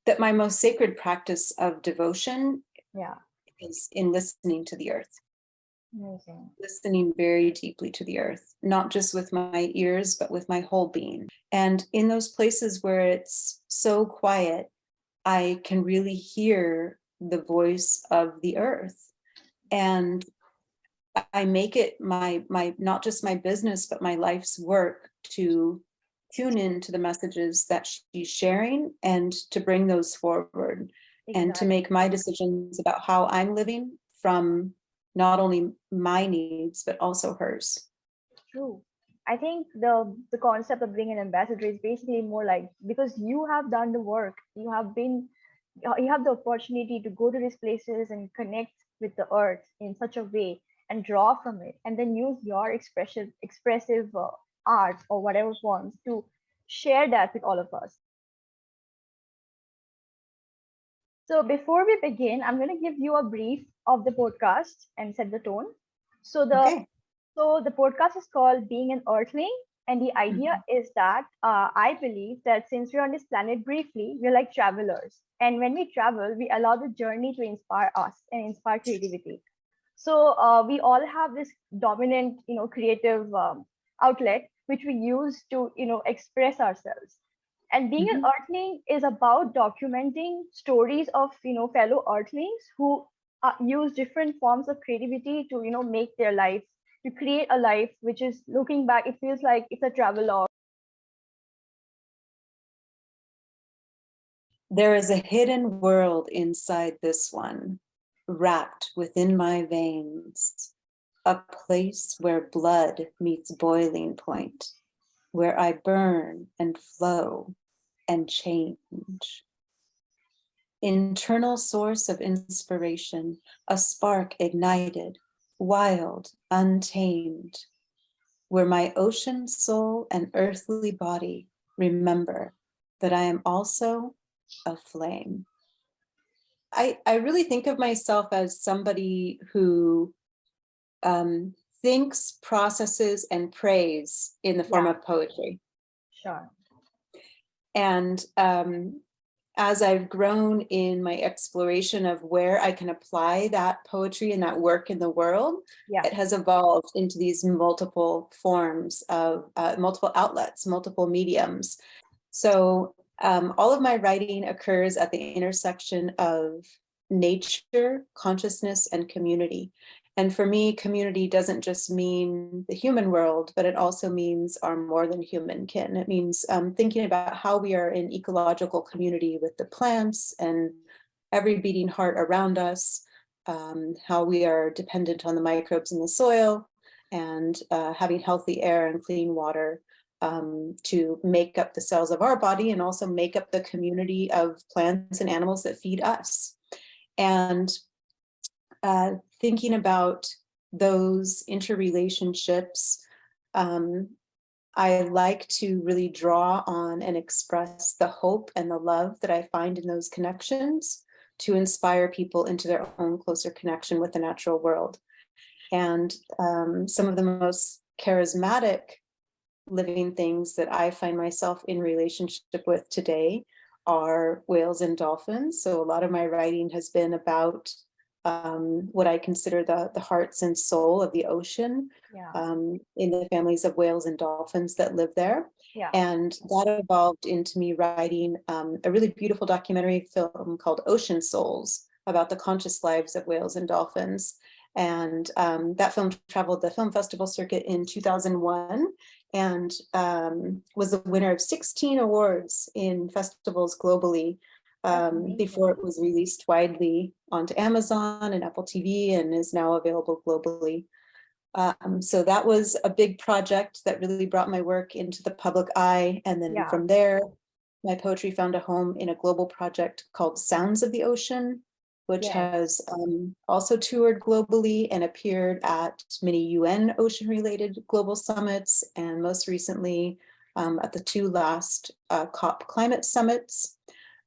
that my most sacred practice of devotion Yeah. is in listening to the earth, Amazing. listening very deeply to the earth, not just with my ears, but with my whole being. And in those places where it's so quiet, I can really hear the voice of the earth. And I make it my not just my business, but my life's work to tune in to the messages that she's sharing and to bring those forward and to Exactly. make my decisions about how I'm living from not only my needs, but also hers. True. I think the concept of being an ambassador is basically more like, because you have done the work, you have the opportunity to go to these places and connect with the earth in such a way and draw from it, and then use your expressive art or whatever forms to share that with all of us. So before we begin, I'm going to give you a brief of the podcast and set the tone. So the Okay. so the podcast is called Being an Earthling, and the idea Mhm. is that I believe that since we're on this planet briefly, we're like travelers, and when we travel, we allow the journey to inspire us and inspire creativity. So we all have this dominant, creative outlet which we use to, express ourselves. And being an Mhm. earthling is about documenting stories of, fellow earthlings who use different forms of creativity to, make their life, to create a life which is, looking back, it feels like it's a travel log. There is a hidden world inside this one, wrapped within my veins, a place where blood meets boiling point, where I burn and flow and change. Internal source of inspiration, a spark ignited, wild, untamed, where my ocean soul and earthly body remember that I am also a flame. I really think of myself as somebody who thinks, processes, and prays in the form Yeah, of poetry. sure. And as I've grown in my exploration of where I can apply that poetry and that work in the world, Yeah. it has evolved into these multiple forms of multiple outlets, multiple mediums. So all of my writing occurs at the intersection of nature, consciousness, and community. And for me, community doesn't just mean the human world, but it also means our more than human kin. It means thinking about how we are in ecological community with the plants and every beating heart around us, how we are dependent on the microbes in the soil, and having healthy air and clean water to make up the cells of our body and also make up the community of plants and animals that feed us. And thinking about those interrelationships, I like to really draw on and express the hope and the love that I find in those connections to inspire people into their own closer connection with the natural world. And some of the most charismatic living things that I find myself in relationship with today are whales and dolphins. So a lot of my writing has been about what I consider the hearts and soul of the ocean, Yeah. in the families of whales and dolphins that live there. Yeah. And that evolved into me writing a really beautiful documentary film called Ocean Souls about the conscious lives of whales and dolphins. And that film traveled the film festival circuit in 2001 and was the winner of 16 awards in festivals globally That's before amazing. it was released widely onto Amazon and Apple TV and is now available globally. So that was a big project that really brought my work into the public eye. And then Yeah. from there, my poetry found a home in a global project called Sounds of the Ocean, which Yes. has also toured globally and appeared at many UN ocean-related global summits, and most recently at the two last COP climate summits.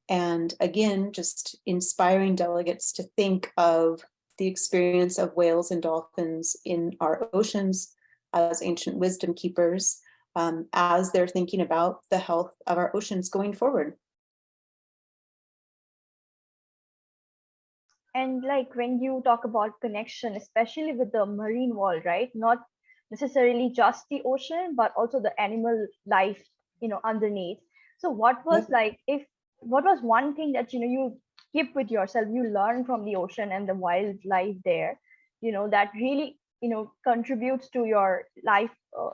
And again, just inspiring delegates to think of the experience of whales and dolphins in our oceans as ancient wisdom keepers, as they're thinking about the health of our oceans going forward. And like when you talk about connection, especially with the marine world, right? Not necessarily just the ocean, but also the animal life, underneath. So what was Yep. like, if what was one thing that you keep with yourself, you learn from the ocean and the wildlife there, that really contributes to your life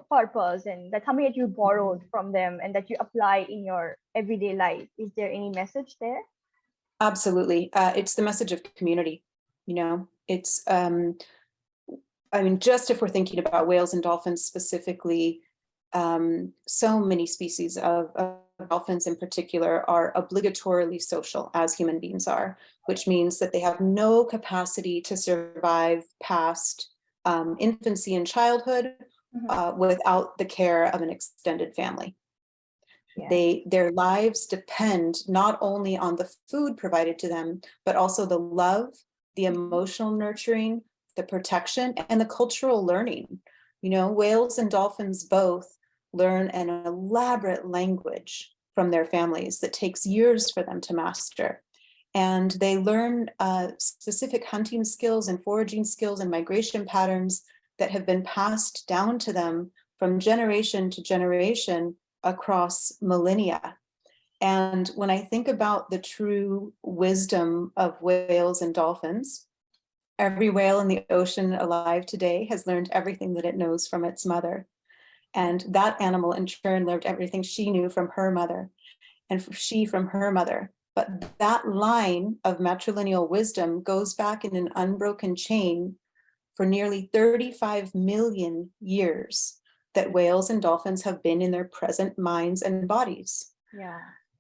purpose, and that's something that you borrowed from them and that you apply in your everyday life. Is there any message there? Absolutely. It's the message of community. It's, I mean, just if we're thinking about whales and dolphins specifically, so many species of dolphins in particular are obligatorily social as human beings are, which means that they have no capacity to survive past infancy and childhood Mhm. without the care of an extended family. Yeah. Their lives depend not only on the food provided to them, but also the love, the Mhm. emotional nurturing, the protection, and the cultural learning. Whales and dolphins both learn an elaborate language from their families that takes years for them to master. And they learn specific hunting skills and foraging skills and migration patterns that have been passed down to them from generation to generation across millennia. And when I think about the true wisdom of whales and dolphins, every whale in the ocean alive today has learned everything that it knows from its mother. And that animal in turn learned everything she knew from her mother, and she from her mother. But that line of matrilineal wisdom goes back in an unbroken chain for nearly 35 million years that whales and dolphins have been in their present minds and bodies. Yeah.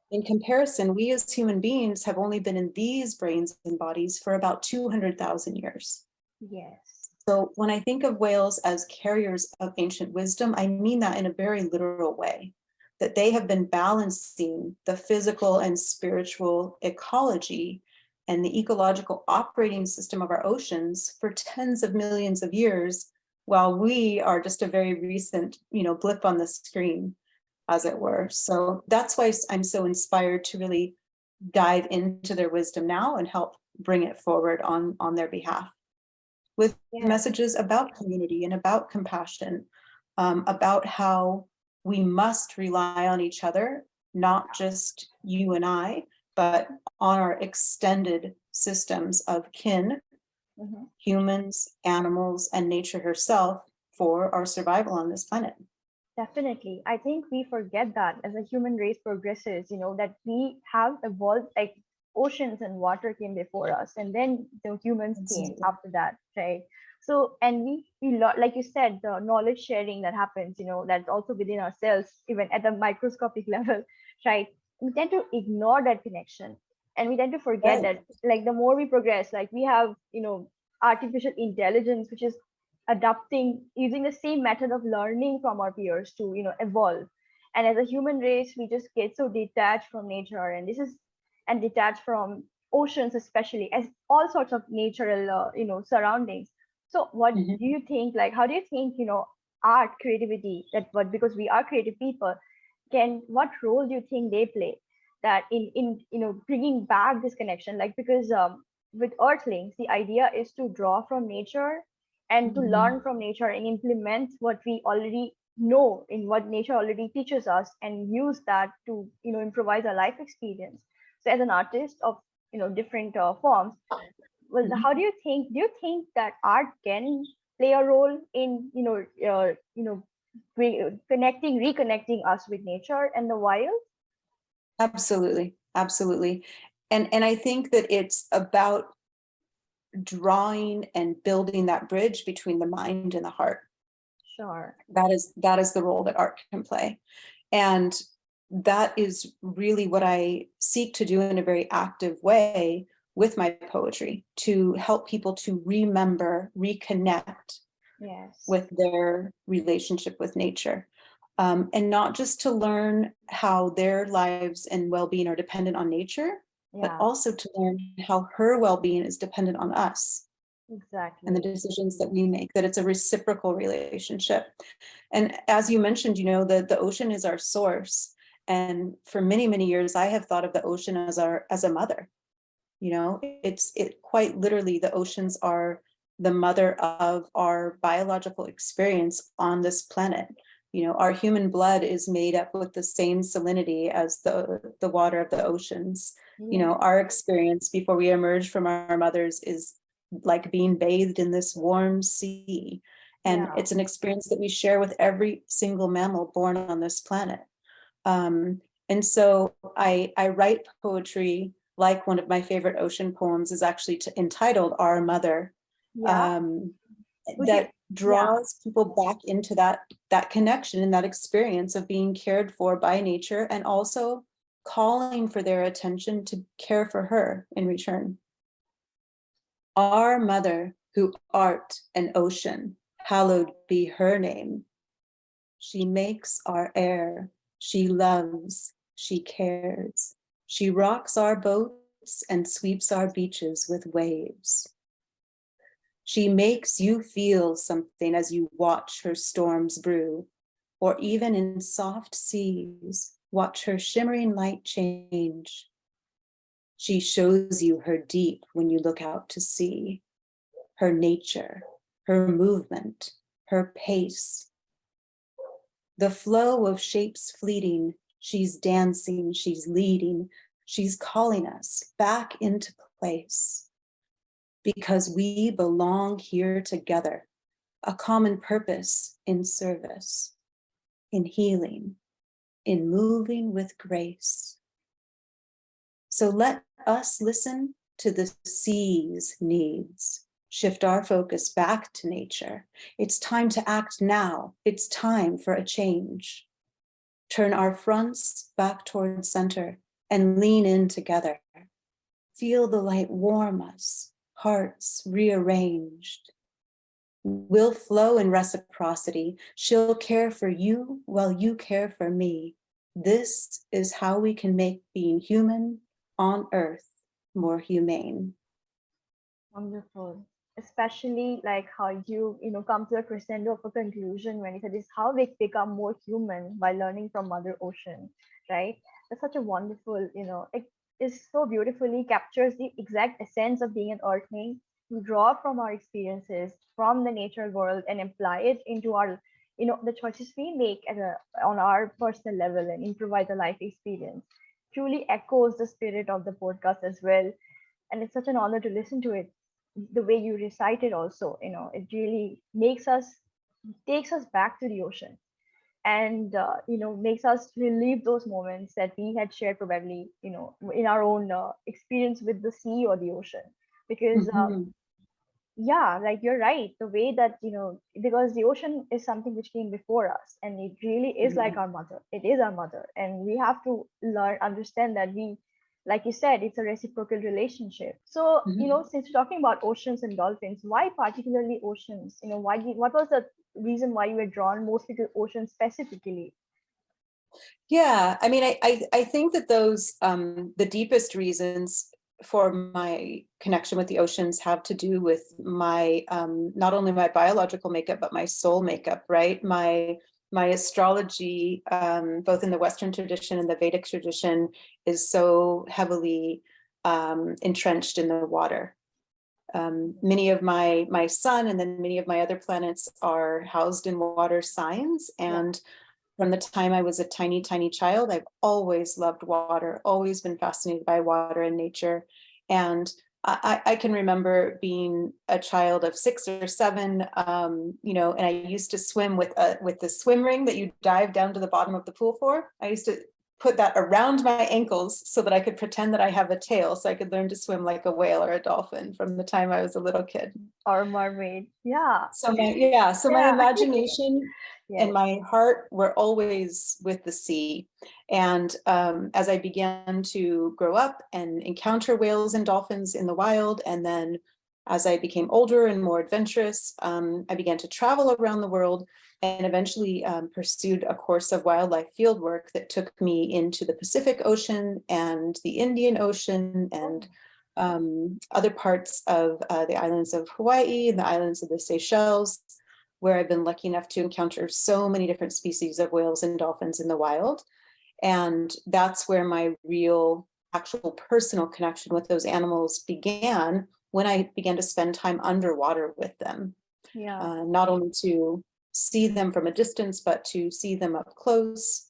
In comparison, we as human beings have only been in these brains and bodies for about 200,000 years. Yes. So when I think of whales as carriers of ancient wisdom, I mean that in a very literal way, that they have been balancing the physical and spiritual ecology and the ecological operating system of our oceans for tens of millions of years, while we are just a very recent, blip on the screen, as it were. So that's why I'm so inspired to really dive into their wisdom now and help bring it forward on their behalf with Yes. messages about community and about compassion, about how we must rely on each other, not just you and I, but on our extended systems of kin, Mhm. humans, animals, and nature herself for our survival on this planet. Definitely. I think we forget that as a human race progresses, that we have evolved, like oceans and water came before us, and then the humans came Absolutely. after that, right? So, and like you said, the knowledge sharing that happens, that's also within ourselves, even at a microscopic level, right? We tend to ignore that connection, and we tend to forget Right. that, like, the more we progress, like we have, artificial intelligence, which is adapting using the same method of learning from our peers to evolve. And as a human race, we just get so detached from nature, and detached from oceans, especially as all sorts of natural surroundings. So what Mhm. do you think, like how do you think art, creativity, that what, because we are creative people, can what role do you think they play that in bringing back this connection, like because with earthlings the idea is to draw from nature and to Mhm. learn from nature and implement what we already know in what nature already teaches us, and use that to improvise our life experience. So as an artist of different forms, well, Mhm. how do you think that art can play a role in reconnecting us with nature and the wild? Absolutely. Absolutely. And I think that it's about drawing and building that bridge between the mind and the heart. Sure. That is the role that art can play. And that is really what I seek to do in a very active way with my poetry, to help people to remember, reconnect Yes. with their relationship with nature. And not just to learn how their lives and well-being are dependent on nature, but Yeah. also to learn how her well-being is dependent on us and the Exactly. decisions that we make, that it's a reciprocal relationship. And as you mentioned, the ocean is our source. And for many, many years, I have thought of the ocean as a mother. You know, it quite literally, the oceans are the mother of our biological experience on this planet. You know, our human blood is made up with the same salinity as the water of the oceans. You Yeah. know, our experience before we emerge from our mothers is like being bathed in this warm sea. And Yeah. it's an experience that we share with every single mammal born on this planet. And so I write poetry, like one of my favorite ocean poems is actually entitled Our Mother, Yeah. um, Would you? that Yeah. draws people back into that connection and that experience of being cared for by nature, and also calling for their attention to care for her in return. Our Mother, who art an ocean, hallowed be her name. She makes our air, she loves, she cares. She rocks our boats and sweeps our beaches with waves. She makes you feel something as you watch her storms brew, or even in soft seas, watch her shimmering light change. She shows you her deep when you look out to sea, her nature, her movement, her pace. The flow of shapes fleeting, she's dancing, she's leading, she's calling us back into place. Because we belong here together, a common purpose in service, in healing, in moving with grace. So let us listen to the sea's needs, shift our focus back to nature. It's time to act now. It's time for a change. Turn our fronts back toward center and lean in together. Feel the light warm us, hearts rearranged. We'll flow in reciprocity. She'll care for you while you care for me. This is how we can make being human on Earth more humane. Wonderful. Especially like how you come to a crescendo of a conclusion when you said this how we become more human by learning from Mother Ocean, right? That's such a wonderful, it is so beautifully captures the exact essence of being an earthling. We draw from our experiences from the natural world and apply it into our, the choices we make on our personal level and improvise a life experience. Truly echoes the spirit of the podcast as well, and it's such an honor to listen to it the way you recite it also. It really takes us back to the ocean and makes us relive those moments that we had shared probably in our own experience with the sea or the ocean, because Mhm. yeah, like you're right, the way that because the ocean is something which came before us, and it really is Yeah. like our mother. It is our mother, and we have to understand that like you said, it's a reciprocal relationship. So, Mhm. since you're talking about oceans and dolphins, why particularly oceans? What was the reason why you were drawn mostly to oceans specifically? Yeah, I mean, I think that those the deepest reasons for my connection with the oceans have to do with my not only my biological makeup but my soul makeup, right? My astrology, both in the Western tradition and the Vedic tradition, is so heavily entrenched in the water. Many of my sun and then many of my other planets are housed in water signs, Yeah. and from the time I was a tiny, tiny child, I've always loved water, always been fascinated by water and nature. And I can remember being a child of 6 or 7, and I used to swim with the swim ring that you dive down to the bottom of the pool for. I used to put that around my ankles so that I could pretend that I have a tail, so I could learn to swim like a whale or a dolphin from the time I was a little kid. Or mermaid. Yeah. So my Yeah. imagination and Yes. my heart were always with the sea. And as I began to grow up and encounter whales and dolphins in the wild, and then as I became older and more adventurous, I began to travel around the world and eventually pursued a course of wildlife fieldwork that took me into the Pacific Ocean and the Indian Ocean and Oh, other parts of the islands of Hawaii and the islands of the Seychelles, where I've been lucky enough to encounter so many different species of whales and dolphins in the wild. And that's where my real actual personal connection with those animals began when I began to spend time underwater with them. Yeah. Not only to see them from a distance, but to see them up close,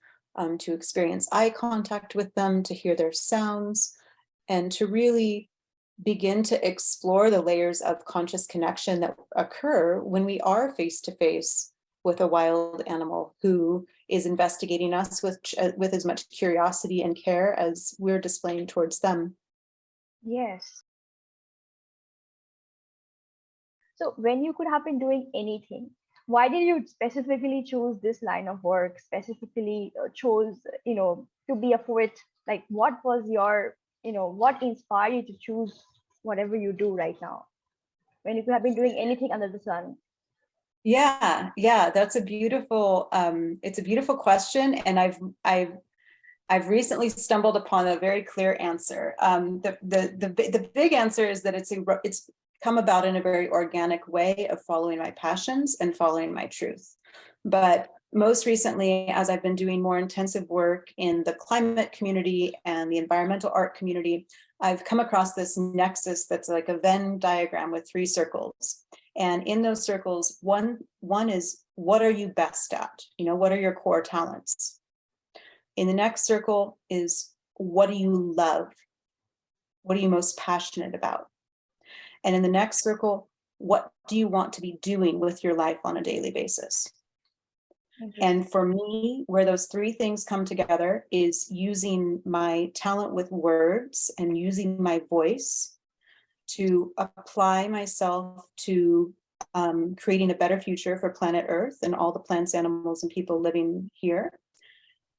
to experience eye contact with them, to hear their sounds, and to really begin to explore the layers of conscious connection that occur when we are face to face with a wild animal who is investigating us with as much curiosity and care as we're displaying towards them. Yes. So when you could have been doing anything, why did you specifically choose this line of work? Specifically chose, to be a poet? Like, what was your, what inspired you to choose whatever you do right now? When you could have been doing anything under the sun. Yeah, that's a beautiful, it's a beautiful question. And I've recently stumbled upon a very clear answer. The big answer is that it's come about in a very organic way of following my passions and following my truth. But most recently, as I've been doing more intensive work in the climate community and the environmental art community, I've come across this nexus that's like a Venn diagram with 3 circles. And in those circles, one is, what are you best at? What are your core talents? In the next circle is, what do you love? What are you most passionate about? And in the next circle, what do you want to be doing with your life on a daily basis? And for me, where those 3 things come together is using my talent with words and using my voice to apply myself to creating a better future for planet Earth and all the plants, animals, and people living here.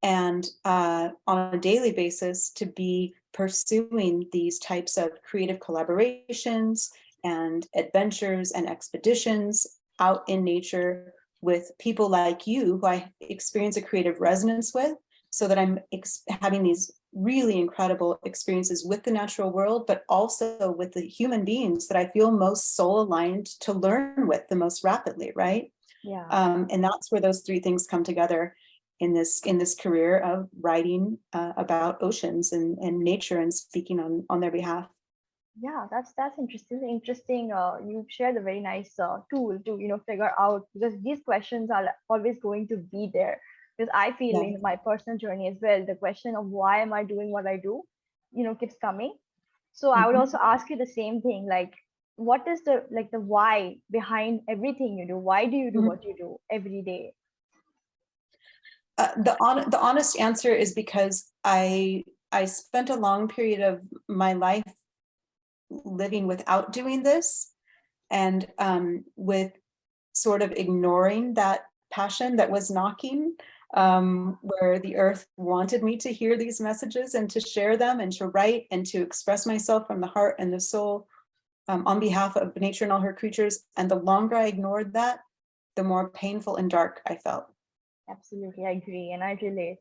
And on a daily basis, to be pursuing these types of creative collaborations and adventures and expeditions out in nature with people like you, who I experience a creative resonance with, so that I'm having these really incredible experiences with the natural world, but also with the human beings that I feel most soul aligned to learn with the most rapidly, right? Yeah. And that's where those 3 things come together in this career of writing about oceans and nature and speaking on their behalf. Yeah, that's interesting. You shared a very nice tool to figure out, because these questions are always going to be there. Because I feel in my personal journey as well, the question of why am I doing what I do, keeps coming. So I would also ask you the same thing, like, what is the why behind everything you do? Why do you do what you do every day? The honest answer is because I spent a long period of my life living without doing this, and with sort of ignoring that passion that was knocking, where the earth wanted me to hear these messages and to share them and to write and to express myself from the heart and the soul, on behalf of nature and all her creatures. And the longer I ignored that, the more painful and dark I felt. Absolutely, I agree, and I relate.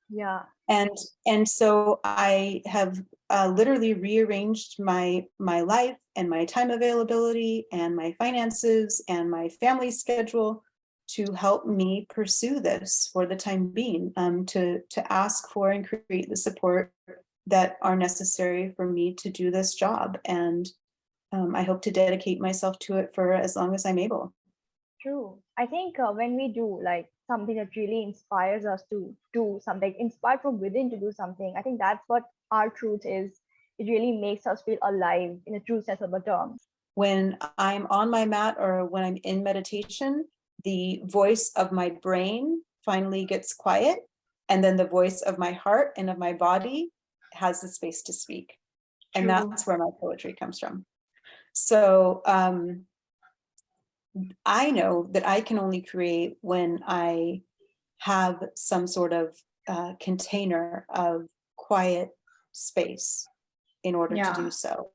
Yeah. And so I have literally rearranged my life and my time availability and my finances and my family schedule to help me pursue this for the time being, to ask for and create the support that are necessary for me to do this job. And I hope to dedicate myself to it for as long as I'm able. True. I think when we do like something that really inspires us to do something, inspired from within to do something, I think that's what our truth is. It really makes us feel alive in a true sense of the term. When I'm on my mat or when I'm in meditation, the voice of my brain finally gets quiet, and then the voice of my heart and of my body has the space to speak. And that's where my poetry comes from. So I know that I can only create when I have some sort of container of quiet space in order to do so.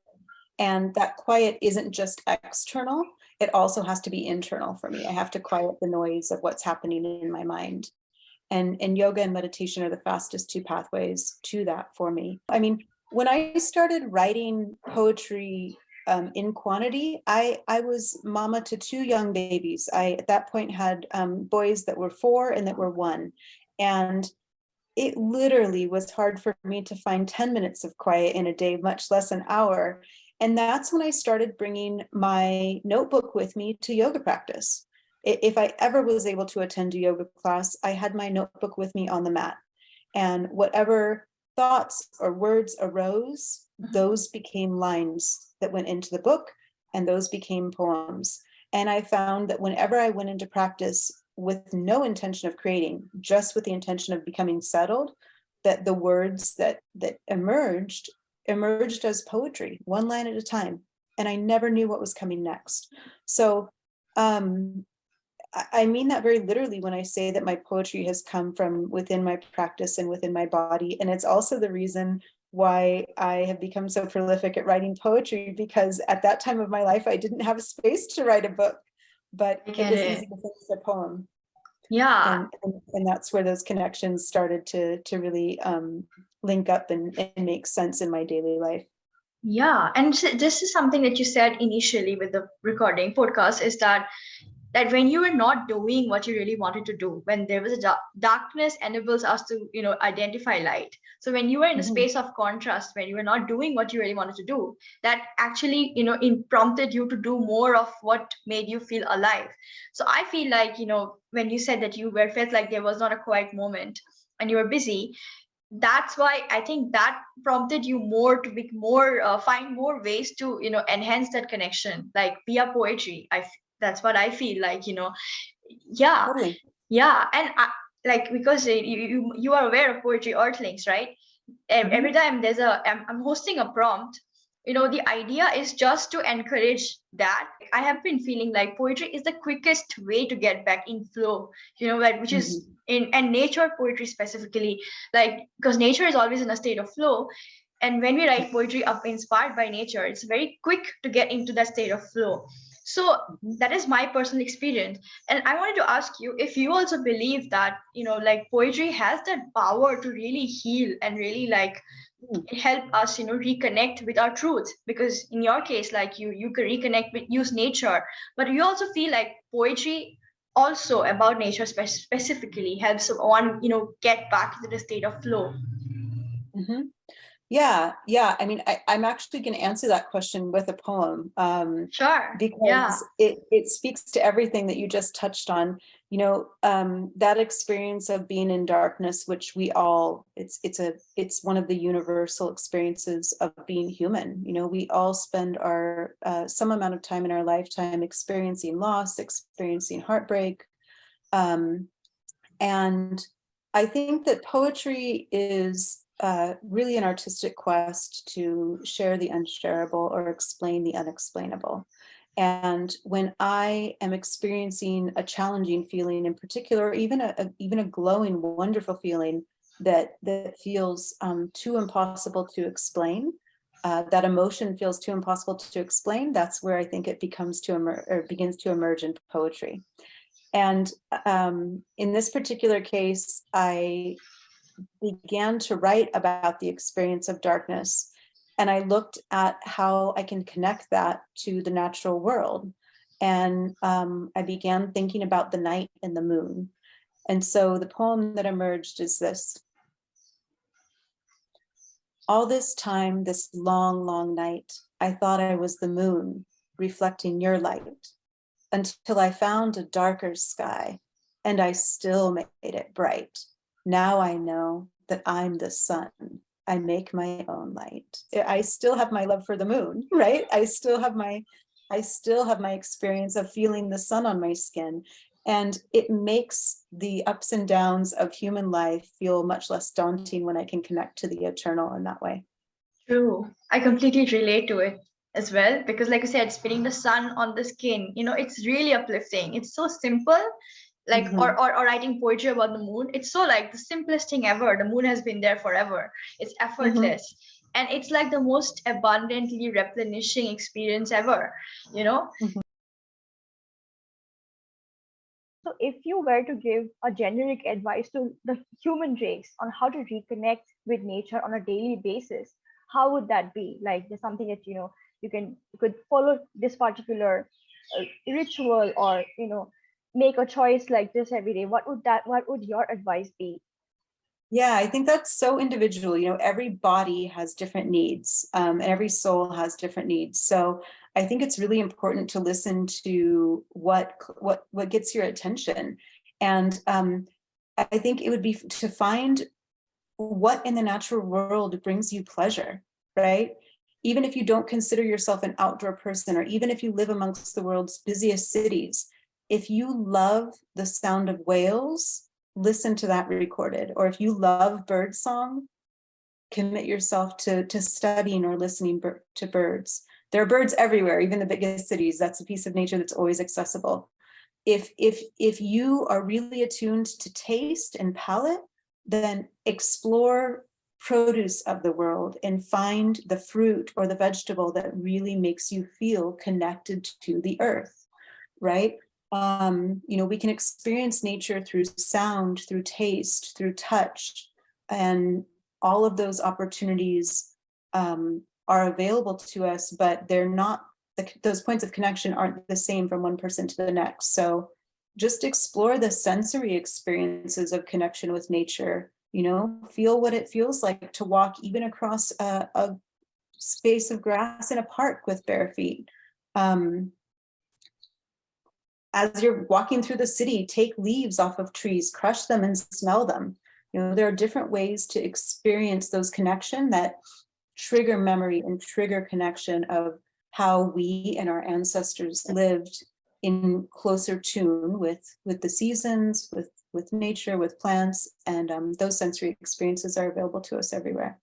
And that quiet isn't just external, it also has to be internal for me. I have to quiet the noise of what's happening in my mind. And yoga and meditation are the fastest 2 pathways to that for me. I mean, when I started writing poetry in quantity, I was mama to 2 young babies. I, at that point, had boys that were 4 and that were 1. And it literally was hard for me to find 10 minutes of quiet in a day, much less an hour. And that's when I started bringing my notebook with me to yoga practice. If I ever was able to attend a yoga class, I had my notebook with me on the mat. And whatever thoughts or words arose, those became lines that went into the book, and those became poems. And I found that whenever I went into practice with no intention of creating, just with the intention of becoming settled, that the words that emerged as poetry, one line at a time. And I never knew what was coming next. So I mean that very literally when I say that my poetry has come from within my practice and within my body. And it's also the reason why I have become so prolific at writing poetry, because at that time of my life, I didn't have a space to write a book, but I it get was it. easy to finish a poem. Yeah. And that's where those connections started to really link up and make sense in my daily life. Yeah, and this is something that you said initially with the recording podcast, is that when you were not doing what you really wanted to do, when there was a darkness enables us to, identify light. So when you were in a space of contrast, when you were not doing what you really wanted to do, that actually, prompted you to do more of what made you feel alive. So I feel like, when you said that you were felt like there was not a quiet moment and you were busy, that's why I think that prompted you more to be more find more ways to enhance that connection, like via poetry. That's what I feel like, yeah. Totally. Yeah. And like, because you are aware of poetry Earthlings, right? Every time I'm hosting a prompt, the idea is just to encourage that. I have been feeling like poetry is the quickest way to get back in flow, like, which is in and nature poetry specifically, like, because nature is always in a state of flow. And when we write poetry up inspired by nature, it's very quick to get into that state of flow. So that is my personal experience. And I wanted to ask you if you also believe that, like, poetry has that power to really heal and really, like, help us, reconnect with our truth. Because in your case, like, you can reconnect with use nature, but you also feel like poetry also about nature specifically helps one, get back into the state of flow. Yeah. I mean, I'm actually going to answer that question with a poem, Sure. because it speaks to everything that you just touched on. That experience of being in darkness, which we all, it's one of the universal experiences of being human. We all spend our some amount of time in our lifetime experiencing loss, experiencing heartbreak, and I think that poetry is really an artistic quest to share the unshareable or explain the unexplainable. And when I am experiencing a challenging feeling in particular, or even a glowing, wonderful feeling that feels too impossible to explain, that emotion feels too impossible to explain, that's where I think it begins to emerge in poetry. And in this particular case, I began to write about the experience of darkness. And I looked at how I can connect that to the natural world. And I began thinking about the night and the moon. And so the poem that emerged is this. All this time, this long, long night, I thought I was the moon reflecting your light, until I found a darker sky, and I still made it bright. Now I know that I'm the sun. I make my own light. I still have my love for the moon, right? I still have my experience of feeling the sun on my skin. And it makes the ups and downs of human life feel much less daunting when I can connect to the eternal in that way. True. I completely relate to it as well, because like I said, spinning the sun on the skin, it's really uplifting. It's so simple, like, or writing poetry about the moon. It's so, like, the simplest thing ever. The moon has been there forever. It's effortless. And it's like the most abundantly replenishing experience ever, So if you were to give a generic advice to the human race on how to reconnect with nature on a daily basis, how would that be? Like, there's something that you could follow this particular ritual, or make a choice like this every day. What would your advice be? Yeah, I think that's so individual. Every body has different needs, and every soul has different needs. So I think it's really important to listen to what gets your attention. And I think it would be to find what in the natural world brings you pleasure, right? Even if you don't consider yourself an outdoor person, or even if you live amongst the world's busiest cities, if you love the sound of whales, listen to that recorded. Or if you love bird song, commit yourself to studying or listening to birds. There are birds everywhere, even the biggest cities. That's a piece of nature that's always accessible. If you are really attuned to taste and palate, then explore produce of the world and find the fruit or the vegetable that really makes you feel connected to the earth, right? We can experience nature through sound, through taste, through touch, and all of those opportunities are available to us, but they're not, those points of connection aren't the same from one person to the next. So just explore the sensory experiences of connection with nature, feel what it feels like to walk even across a space of grass in a park with bare feet. As you're walking through the city, take leaves off of trees, crush them and smell them. There are different ways to experience those connection that trigger memory and trigger connection of how we and our ancestors lived in closer tune with the seasons, with nature, with plants, and those sensory experiences are available to us everywhere.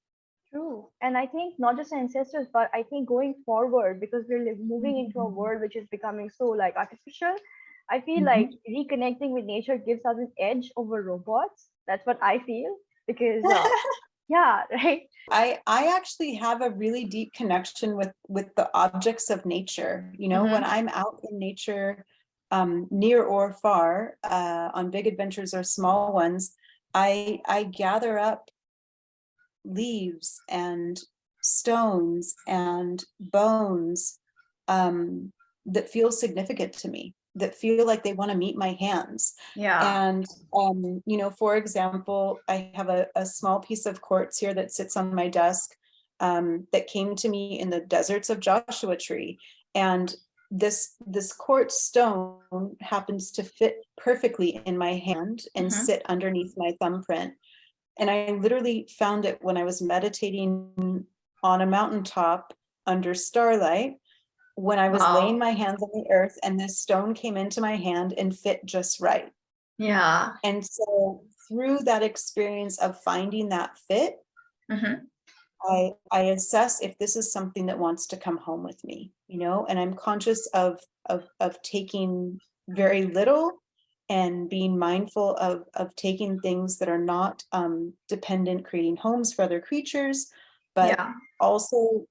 True. And I think not just ancestors, but I think going forward, because we're moving into a world which is becoming so like artificial, I feel like reconnecting with nature gives us an edge over robots. That's what I feel. Because yeah, right. I actually have a really deep connection with the objects of nature. When I'm out in nature, near or far, on big adventures or small ones, I gather up leaves and stones and bones that feel significant to me, that feel like they want to meet my hands. Yeah. And for example, I have a small piece of quartz here that sits on my desk, that came to me in the deserts of Joshua Tree. And this quartz stone happens to fit perfectly in my hand and sit underneath my thumbprint. And I literally found it when I was meditating on a mountaintop under starlight, when I was laying my hands on the earth, and this stone came into my hand and fit just right. Yeah. And so through that experience of finding that fit, I assess if this is something that wants to come home with me, and I'm conscious of taking very little and being mindful of taking things that are not dependent, creating homes for other creatures, but also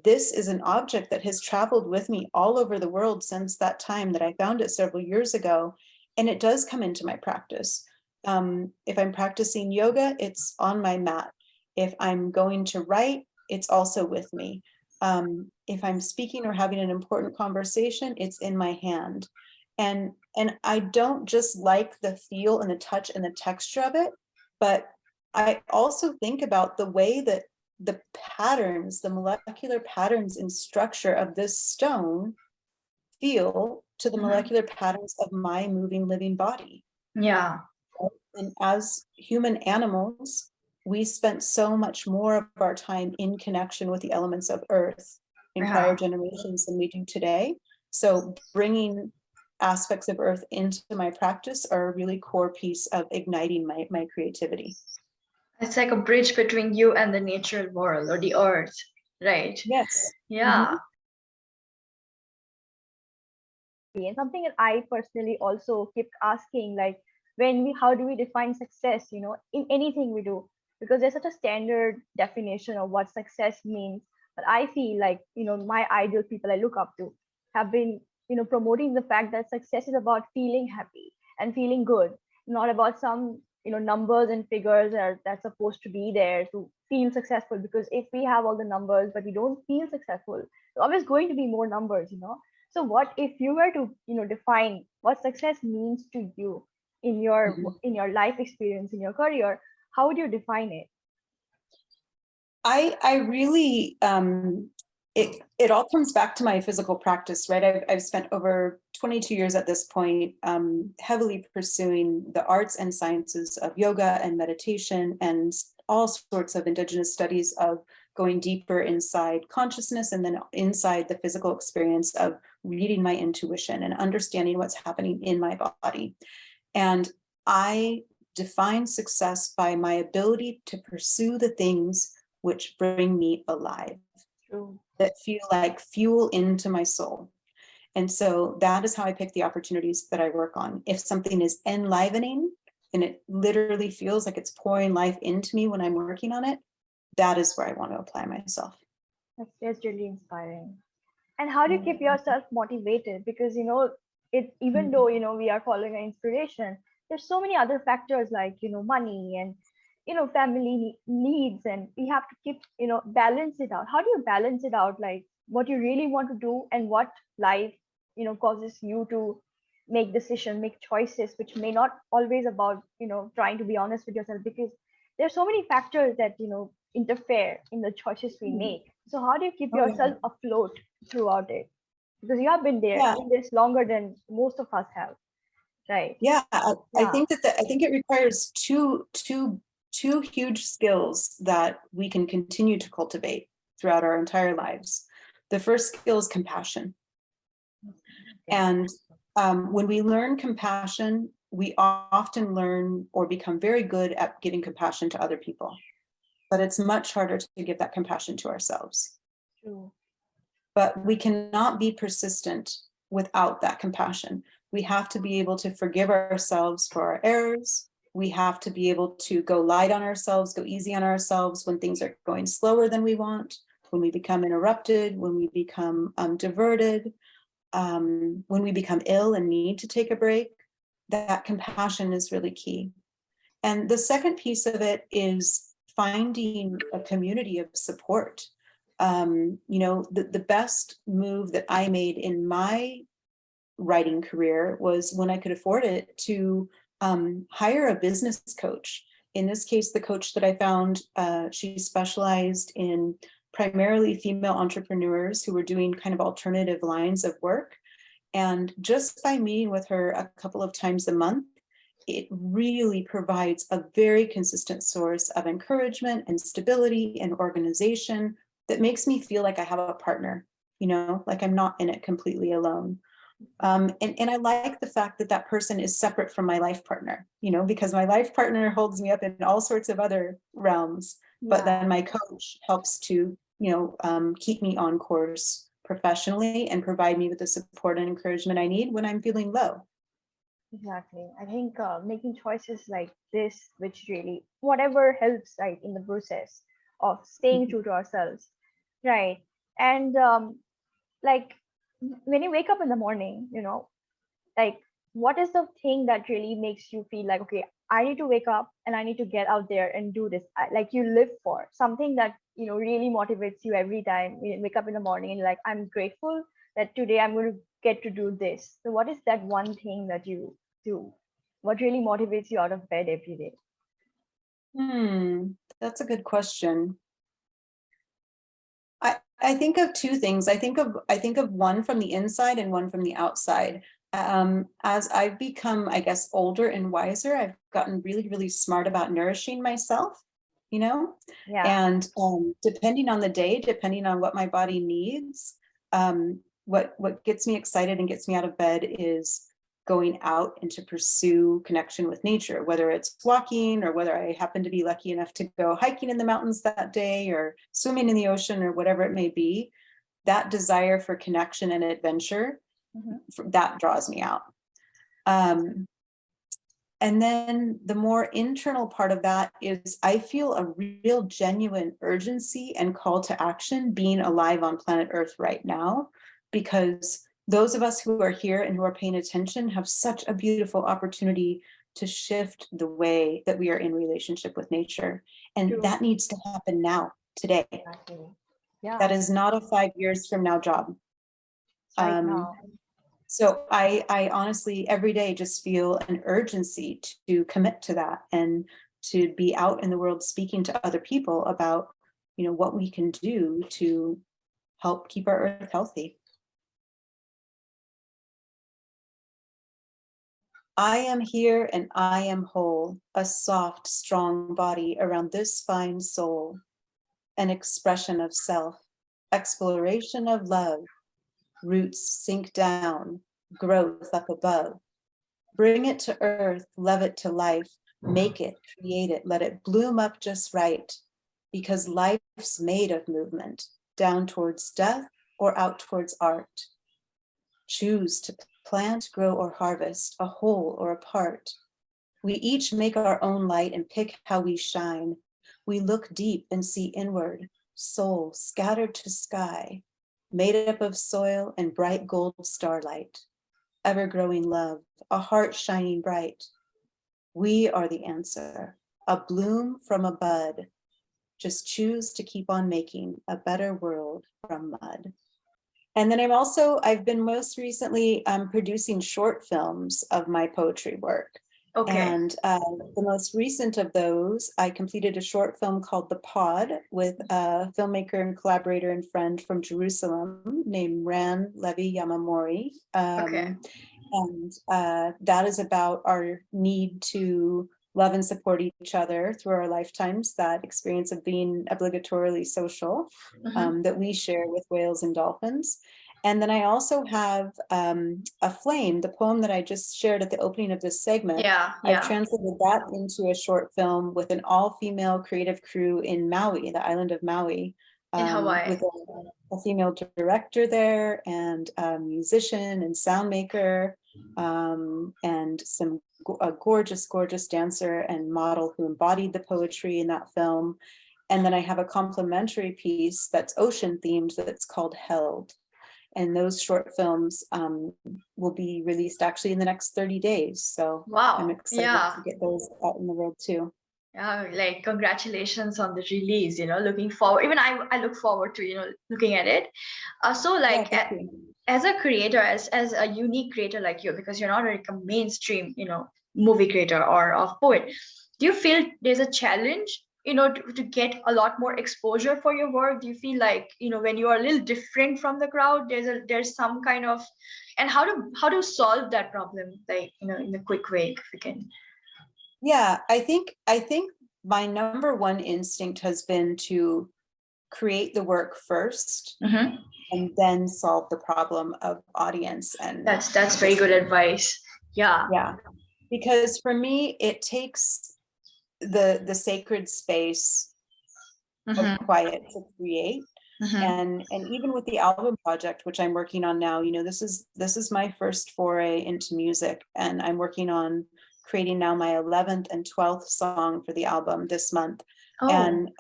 this is an object that has traveled with me all over the world since that time that I found it several years ago, and it does come into my practice. If I'm practicing yoga, it's on my mat. If I'm going to write, it's also with me. If I'm speaking or having an important conversation, it's in my hand. And I don't just like the feel and the touch and the texture of it, but I also think about the way that the patterns, the molecular patterns and structure of this stone feel to the molecular patterns of my moving, living body. Yeah. And as human animals, we spent so much more of our time in connection with the elements of earth in prior generations than we do today. So bringing aspects of earth into my practice are a really core piece of igniting my creativity. It's like a bridge between you and the natural world or the earth, right? Yes. And something that I personally also keep asking, like, how do we define success, in anything we do? Because there's such a standard definition of what success means. But I feel like, my ideal people I look up to have been, promoting the fact that success is about feeling happy and feeling good, not about some, numbers and figures that's supposed to be there to feel successful. Because if we have all the numbers, but we don't feel successful, there's always going to be more numbers, So what if you were to, define what success means to you in your life experience, in your career? How would you define it? I really, it all comes back to my physical practice, right? I've spent over 22 years at this point, heavily pursuing the arts and sciences of yoga and meditation and all sorts of indigenous studies of going deeper inside consciousness and then inside the physical experience of reading my intuition and understanding what's happening in my body. And I define success by my ability to pursue the things which bring me alive, True. that feel like fuel into my soul. And so that is how I pick the opportunities that I work on. If something is enlivening and it literally feels like it's pouring life into me when I'm working on it, that is where I want to apply myself. That's really inspiring. And how do you keep yourself motivated? Because, even though, we are following an inspiration, there's so many other factors like, money and, family needs, and we have to keep, balance it out. How do you balance it out? Like what you really want to do and what life, causes you to make decisions, make choices, which may not always about, trying to be honest with yourself, because there's so many factors that, interfere in the choices we make. So how do you keep yourself afloat throughout it? Because you have been there in this longer than most of us have, right? I think that I think it requires two huge skills that we can continue to cultivate throughout our entire lives. The first skill is compassion. And when we learn compassion, we often learn or become very good at giving compassion to other people. But it's much harder to give that compassion to ourselves. True. But we cannot be persistent without that compassion. We have to be able to forgive ourselves for our errors. We have to be able to go light on ourselves, go easy on ourselves when things are going slower than we want, when we become interrupted, when we become diverted, when we become ill and need to take a break. That compassion is really key. And the second piece of it is finding a community of support. The best move that I made in my writing career was when I could afford it to hire a business coach. In this case, the coach that I found, she specialized in primarily female entrepreneurs who were doing kind of alternative lines of work. And just by meeting with her a couple of times a month, it really provides a very consistent source of encouragement and stability and organization that makes me feel like I have a partner, like I'm not in it completely alone. And I like the fact that that person is separate from my life partner, because my life partner holds me up in all sorts of other realms, but then my coach helps to, keep me on course professionally and provide me with the support and encouragement I need when I'm feeling low. Exactly. I think making choices like this, which really, whatever helps, right, in the process of staying true to ourselves, right? And like when you wake up in the morning, like what is the thing that really makes you feel like, okay, I need to wake up and I need to get out there and do this. Like you live for something that, really motivates you every time you wake up in the morning and like, I'm grateful that today I'm going to get to do this. So what is that one thing that you do? What really motivates you out of bed every day? That's a good question. I think of two things. I think of one from the inside and one from the outside. As I've become, I guess, older and wiser, I've gotten really, really smart about nourishing myself, and depending on the day, depending on what my body needs, what gets me excited and gets me out of bed is going out and to pursue connection with nature, whether it's walking or whether I happen to be lucky enough to go hiking in the mountains that day or swimming in the ocean or whatever it may be. That desire for connection and adventure, that draws me out. And then the more internal part of that is I feel a real genuine urgency and call to action being alive on planet Earth right now, because those of us who are here and who are paying attention have such a beautiful opportunity to shift the way that we are in relationship with nature. And that needs to happen now, today. Exactly. Yeah. That is not a 5 years from now job. Right now. So I honestly, every day just feel an urgency to commit to that and to be out in the world speaking to other people about, what we can do to help keep our earth healthy. I am here and I am whole, a soft, strong body around this fine soul, an expression of self, exploration of love, roots sink down, growth up above. Bring it to earth, love it to life, make it, create it, let it bloom up just right, because life's made of movement, down towards death or out towards art. Choose to plant, grow, or harvest, a whole or a part. We each make our own light and pick how we shine. We look deep and see inward, soul scattered to sky, made up of soil and bright gold starlight, ever-growing love, a heart shining bright. We are the answer, a bloom from a bud. Just choose to keep on making a better world from mud. And then I've been most recently producing short films of my poetry work. Okay. And the most recent of those, I completed a short film called The Pod with a filmmaker and collaborator and friend from Jerusalem named Ran Levi Yamamori. Okay. And that is about our need to love and support each other through our lifetimes, that experience of being obligatorily social that we share with whales and dolphins. And then I also have A Flame, the poem that I just shared at the opening of this segment. I've translated that into a short film with an all-female creative crew in Maui, the island of Maui. In Hawaii. With a female director there and a musician and sound maker and a gorgeous, gorgeous dancer and model who embodied the poetry in that film. And then I have a complementary piece that's ocean themed that's called Held. And those short films will be released actually in the next 30 days. So wow. I'm excited to get those out in the world too. Yeah, like congratulations on the release, looking forward. Even I look forward to, looking at it. As a creator, as a unique creator like you, because you're not like a mainstream, movie creator or a poet, do you feel there's a challenge, to get a lot more exposure for your work? Do you feel like, when you are a little different from the crowd, there's some kind of, and how to solve that problem, like, in a quick way, if you can? Yeah, I think my number one instinct has been to create the work first and then solve the problem of audience. And that's very good advice. Yeah. Because for me, it takes the sacred space of quiet to create. And even with the album project, which I'm working on now, this is my first foray into music, and I'm working on creating now my 11th and 12th song for the album this month. And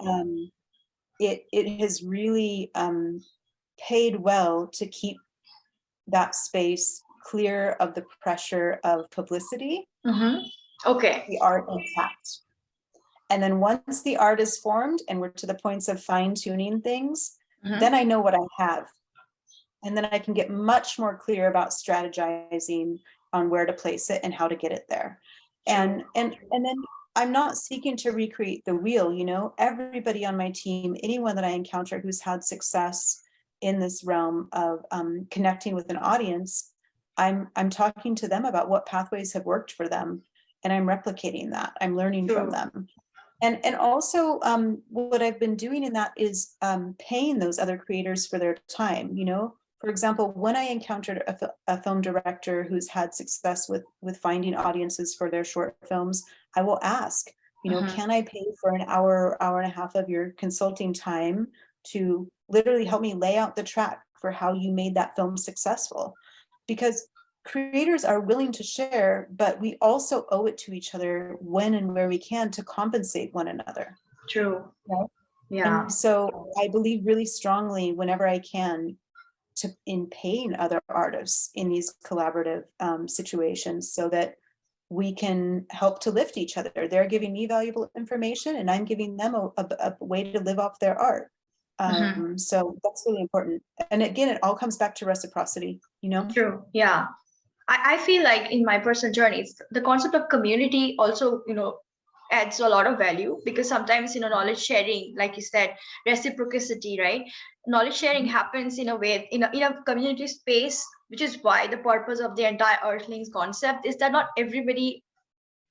it has really paid well to keep that space clear of the pressure of publicity. Okay. The art intact. And then once the art is formed and we're to the points of fine-tuning things, then I know what I have. And then I can get much more clear about strategizing on where to place it and how to get it there. And then I'm not seeking to recreate the wheel, everybody on my team, anyone that I encounter who's had success in this realm of connecting with an audience, I'm talking to them about what pathways have worked for them, and I'm replicating that. I'm learning from them. And also what I've been doing in that is paying those other creators for their time. For example, when I encountered a film director who's had success with finding audiences for their short films, I will ask, can I pay for an hour and a half of your consulting time to literally help me lay out the track for how you made that film successful? Because creators are willing to share, but we also owe it to each other when and where we can to compensate one another. True. Right? Yeah. And so I believe really strongly whenever I can in paying other artists in these collaborative situations so that we can help to lift each other. They're giving me valuable information and I'm giving them a way to live off their art. So that's really important. And again, it all comes back to reciprocity, True. I feel like in my personal journey, the concept of community also, adds a lot of value, because sometimes, knowledge sharing, like you said, reciprocity, right? Knowledge sharing happens in a way, in a community space, which is why the purpose of the entire Earthlings concept is that not everybody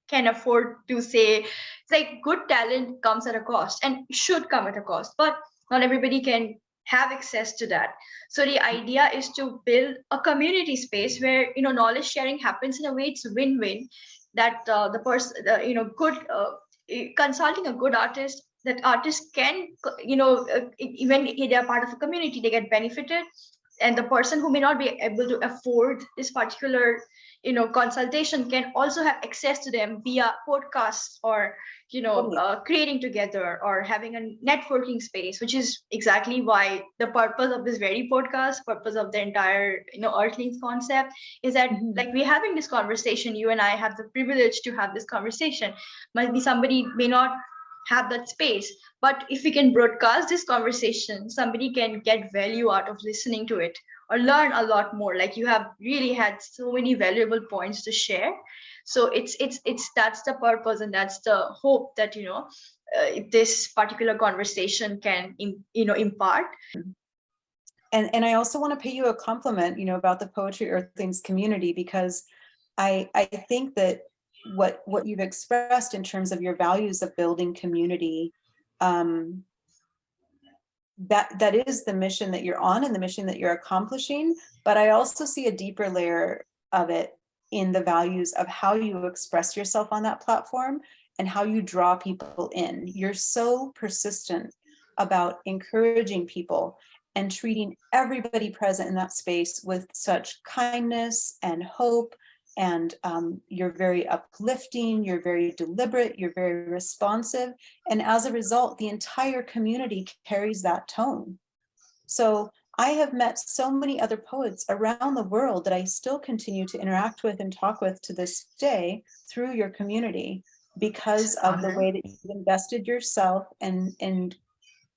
can afford to say, it's like good talent comes at a cost and should come at a cost, but not everybody can have access to that. So the idea is to build a community space where, knowledge sharing happens in a way it's win-win, that the person, good consulting a good artist, that artist can, even if they are part of a community, they get benefited, and the person who may not be able to afford this particular, consultation, can also have access to them via podcasts, or creating together, or having a networking space, which is exactly why the purpose of this very podcast, purpose of the entire, Earthlings concept, is that, like, we're having this conversation, you and I have the privilege to have this conversation. Might be somebody may not have that space, but if we can broadcast this conversation, somebody can get value out of listening to it, or learn a lot more. Like, you have really had so many valuable points to share. So it's that's the purpose, and that's the hope that, this particular conversation can impart. And I also want to pay you a compliment, about the Poetry Earthlings community, because I think that what you've expressed in terms of your values of building community, that is the mission that you're on and the mission that you're accomplishing. But I also see a deeper layer of it in the values of how you express yourself on that platform and how you draw people in. You're so persistent about encouraging people and treating everybody present in that space with such kindness and hope. And you're very uplifting, you're very deliberate, you're very responsive. And as a result, the entire community carries that tone. So I have met so many other poets around the world that I still continue to interact with and talk with to this day through your community, because of the way that you've invested yourself and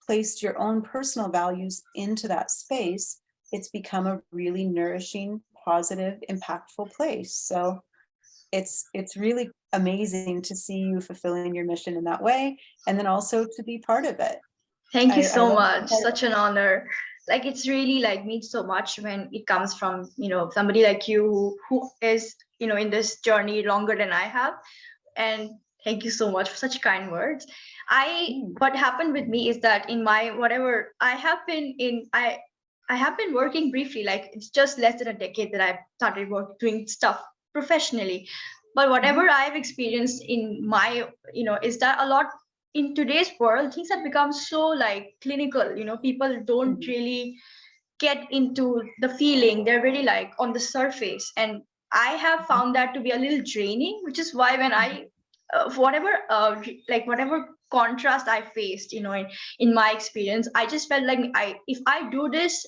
placed your own personal values into that space. It's become a really nourishing, positive, impactful place. So it's really amazing to see you fulfilling your mission in that way, and then also to be part of it. Thank you so much. Such an honor. Like, it's really, like, means so much when it comes from, somebody like you who is, in this journey longer than I have. And thank you so much for such kind words. What happened with me is that in my, whatever I have been in, I have been working briefly, like, it's just less than a decade that I've started doing stuff professionally. But whatever I've experienced in my, is that a lot in today's world, things have become so, like, clinical, people don't really get into the feeling. They're really, like, on the surface. And I have found that to be a little draining, which is why when I, whatever contrast I faced, in my experience, I just felt like if I do this,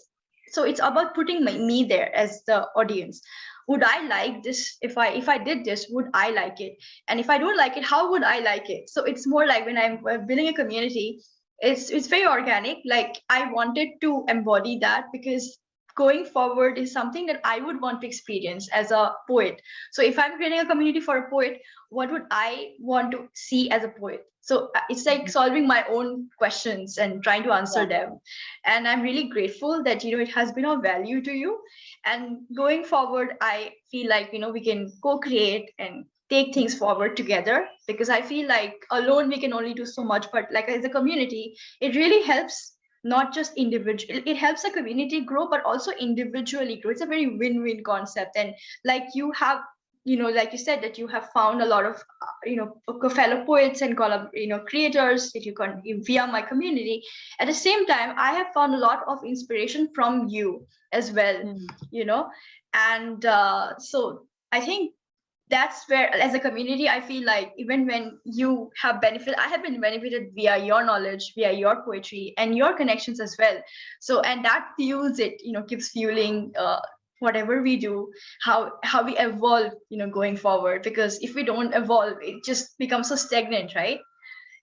so it's about putting me there as the audience. Would I like this? If I did this, would I like it? And if I don't like it, how would I like it? So it's more like when I'm building a community, it's very organic. Like, I wanted to embody that, because going forward is something that I would want to experience as a poet. So if I'm creating a community for a poet, what would I want to see as a poet? So it's like solving my own questions and trying to answer them. And I'm really grateful that, it has been of value to you. And going forward, I feel like, we can co-create and take things forward together, because I feel like alone we can only do so much, but like, as a community, it really helps. Not just individual, it helps a community grow, but also individually grow. It's a very win-win concept. And like, you have, like you said, that you have found a lot of fellow poets and creators that you can via my community. At the same time, I have found a lot of inspiration from you as well. And so I think that's where, as a community, I feel like even when you have benefit, I have been benefited via your knowledge, via your poetry and your connections as well. So, and that fuels it, keeps fueling whatever we do, how we evolve, going forward. Because if we don't evolve, it just becomes so stagnant, right?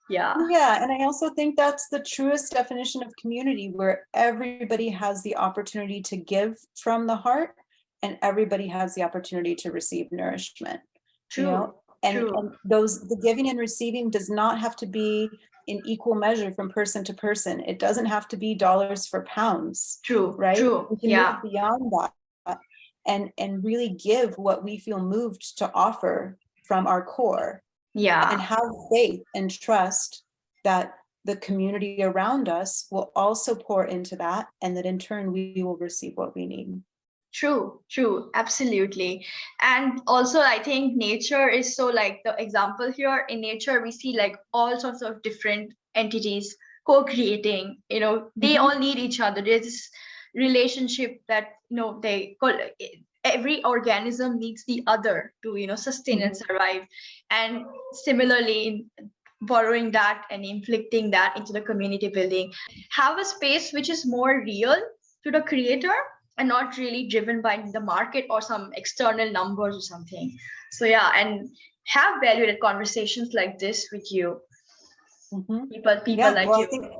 Yeah. And I also think that's the truest definition of community, where everybody has the opportunity to give from the heart, and everybody has the opportunity to receive nourishment. True. And the giving and receiving does not have to be in equal measure from person to person. It doesn't have to be dollars for pounds. True. Right? True. We can move beyond that and really give what we feel moved to offer from our core. And have faith and trust that the community around us will also pour into that, and that in turn we will receive what we need. True, absolutely. And also I think nature is so, like, the example here. In nature we see like all sorts of different entities co-creating, they all need each other. There's this relationship that, they call, every organism needs the other to, sustain and survive. And similarly, in borrowing that and inflicting that into the community building, have a space which is more real to the creator and not really driven by the market or some external numbers or something. So and have valued conversations like this with you. People like you.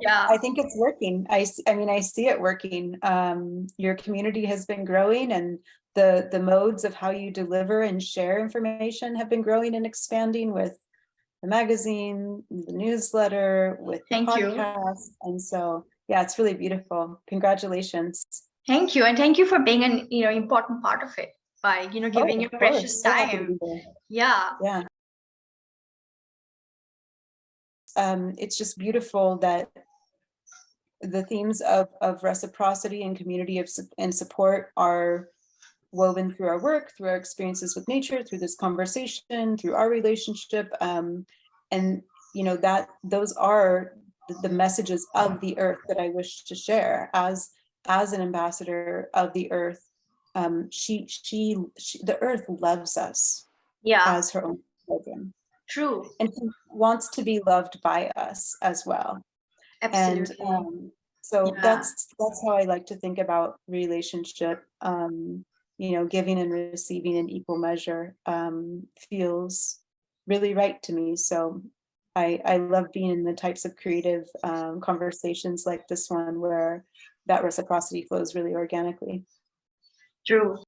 I think it's working. I mean, I see it working. Your community has been growing, and the modes of how you deliver and share information have been growing and expanding with the magazine, the newsletter, with the podcast. And so, it's really beautiful. Congratulations. Thank you. And thank you for being an, important part of it by, giving your precious time. It's just beautiful that the themes of reciprocity and community and support are woven through our work, through our experiences with nature, through this conversation, through our relationship. And that those are the messages of the earth that I wish to share as an ambassador of the earth. The earth loves us as her own children. True. And she wants to be loved by us as well. Absolutely. And so that's how I like to think about relationship. Giving and receiving in equal measure feels really right to me. So I love being in the types of creative conversations like this one where that reciprocity flows really organically. True.